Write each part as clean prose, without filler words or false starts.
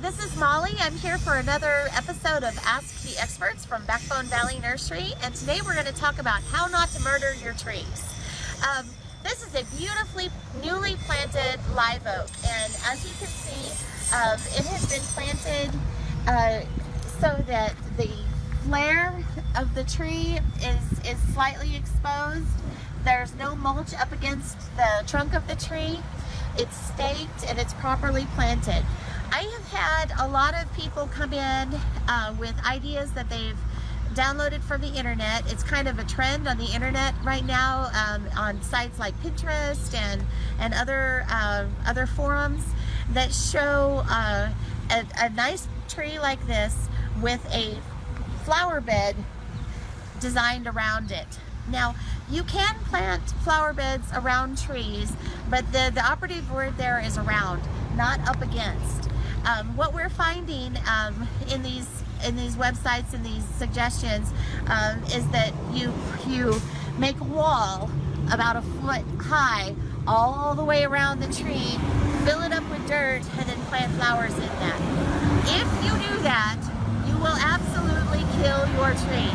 this is Molly. I'm here for another episode of Ask the Experts from Backbone Valley Nursery, and today we're going to talk about how not to murder your trees. This is a beautifully newly planted live oak, and as you can see, it has been planted so that the flare of the tree is slightly exposed. There's no mulch up against the trunk of the tree. It's staked and it's properly planted. I have had a lot of people come in with ideas that they've downloaded from the internet. It's kind of a trend on the internet right now, on sites like Pinterest and other forums that show a nice tree like this with a flower bed designed around it. Now, you can plant flower beds around trees, but the operative word there is around, not up against. What we're finding in these websites and these suggestions is that you make a wall about a foot high all the way around the tree, fill it up with dirt, and then plant flowers in that. If you do that, you will absolutely kill your tree.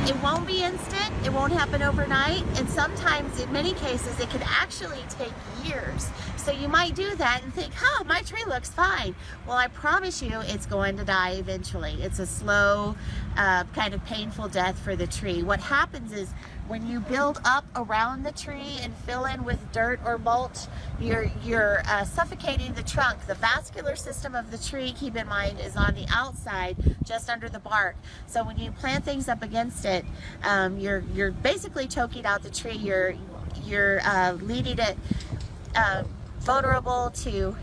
It won't be instant, it won't happen overnight, and sometimes, in many cases, it can actually take years. So you might do that and think, my tree looks fine. Well, I promise you it's going to die eventually. It's a slow, kind of painful death for the tree. What happens is when you build up around the tree and fill in with dirt or mulch, you're suffocating the trunk. The vascular system of the tree, keep in mind, is on the outside, just under the bark. So when you plant things up against it, you're basically choking out the tree. You're leading it vulnerable to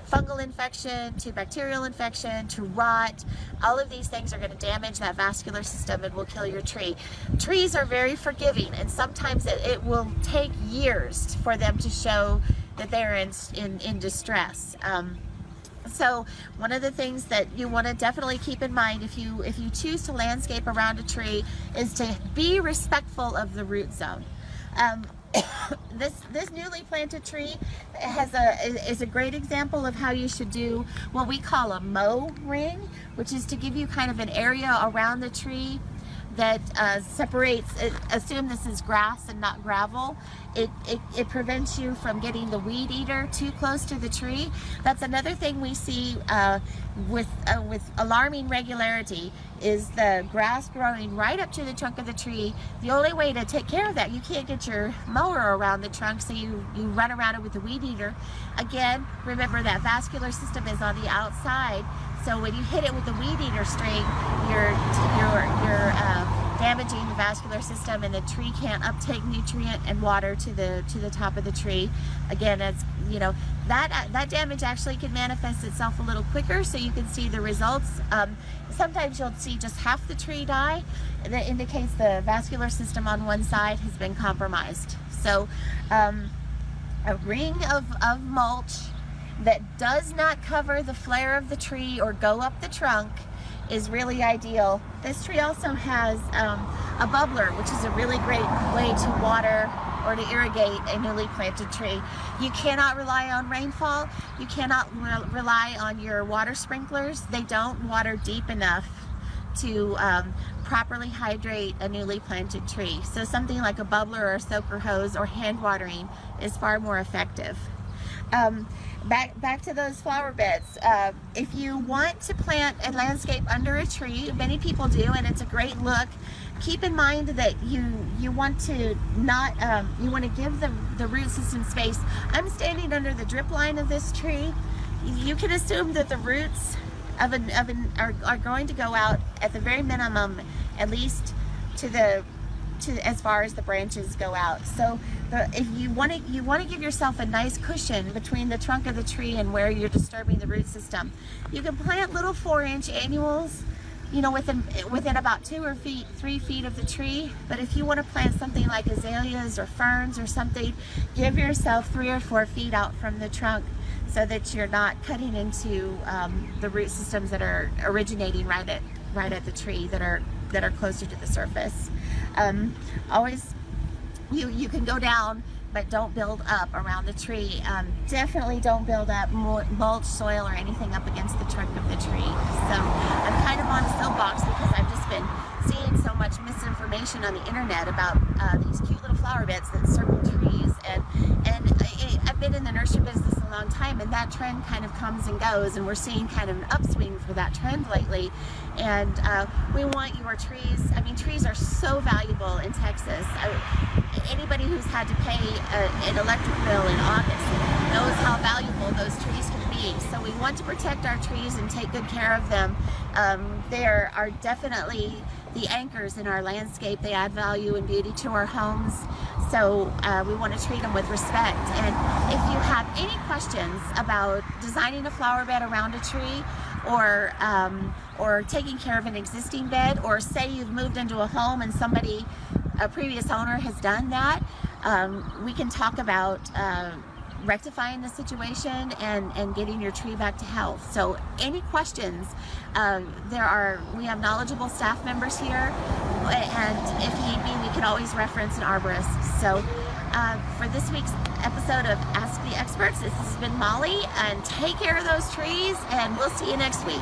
fungal infection, to bacterial infection, to rot. All of these things are going to damage that vascular system and will kill your tree. Trees are very forgiving, and sometimes it will take years for them to show that they're in distress. So one of the things that you want to definitely keep in mind if you choose to landscape around a tree is to be respectful of the root zone. This newly planted tree is a great example of how you should do what we call a mow ring, which is to give you kind of an area around the tree that separates. Assume this is grass and not gravel. It prevents you from getting the weed eater too close to the tree. That's another thing we see with alarming regularity, is the grass growing right up to the trunk of the tree. The only way to take care of that, you can't get your mower around the trunk, so you run around it with the weed eater. Again, remember that vascular system is on the outside, so when you hit it with the weed eater string, you're damaging the vascular system, and the tree can't uptake nutrient and water to the top of the tree. Again, that's, that damage actually can manifest itself a little quicker, so you can see the results. Sometimes you'll see just half the tree die, and that indicates the vascular system on one side has been compromised. So a ring of mulch that does not cover the flare of the tree or go up the trunk is really ideal. This tree also has a bubbler, which is a really great way to water or to irrigate a newly planted tree. You cannot rely on rainfall. You cannot rely on your water sprinklers. They don't water deep enough to properly hydrate a newly planted tree. So something like a bubbler or a soaker hose or hand watering is far more effective. Back to those flower beds. If you want to plant a landscape under a tree, many people do, and it's a great look. Keep in mind that you want to not you want to give the root system space. I'm standing under the drip line of this tree. You can assume that the roots are going to go out at the very minimum, at least to as far as the branches go out. So if you want to give yourself a nice cushion between the trunk of the tree and where you're disturbing the root system, you can plant little 4-inch annuals, within about 2 or 3 feet of the tree. But if you want to plant something like azaleas or ferns or something, give yourself 3 or 4 feet out from the trunk, so that you're not cutting into the root systems that are originating right at the tree, that are closer to the surface. Always, you can go down but don't build up around the tree. Definitely don't build up mulch, soil, or anything up against the trunk of the tree. So I'm kind of on a soapbox because I've just been seeing so much misinformation on the internet about these cute little flower beds that circle trees, and I've been in the nursery business a long time, and that trend kind of comes and goes, and we're seeing kind of an upswing for that trend lately. And we want your trees. I mean, trees are so valuable in Texas. Anybody who's had to pay an electric bill in August knows how valuable those trees can be. So we want to protect our trees and take good care of them. They are definitely the anchors in our landscape. They add value and beauty to our homes. So we want to treat them with respect. And if you have any questions about designing a flower bed around a tree, or taking care of an existing bed, or say you've moved into a home and a previous owner has done that, we can talk about rectifying the situation and getting your tree back to health. So any questions, we have knowledgeable staff members here, and if need be, we can always reference an arborist. So for this week's episode of Ask the Experts, this has been Molly, and take care of those trees, and we'll see you next week.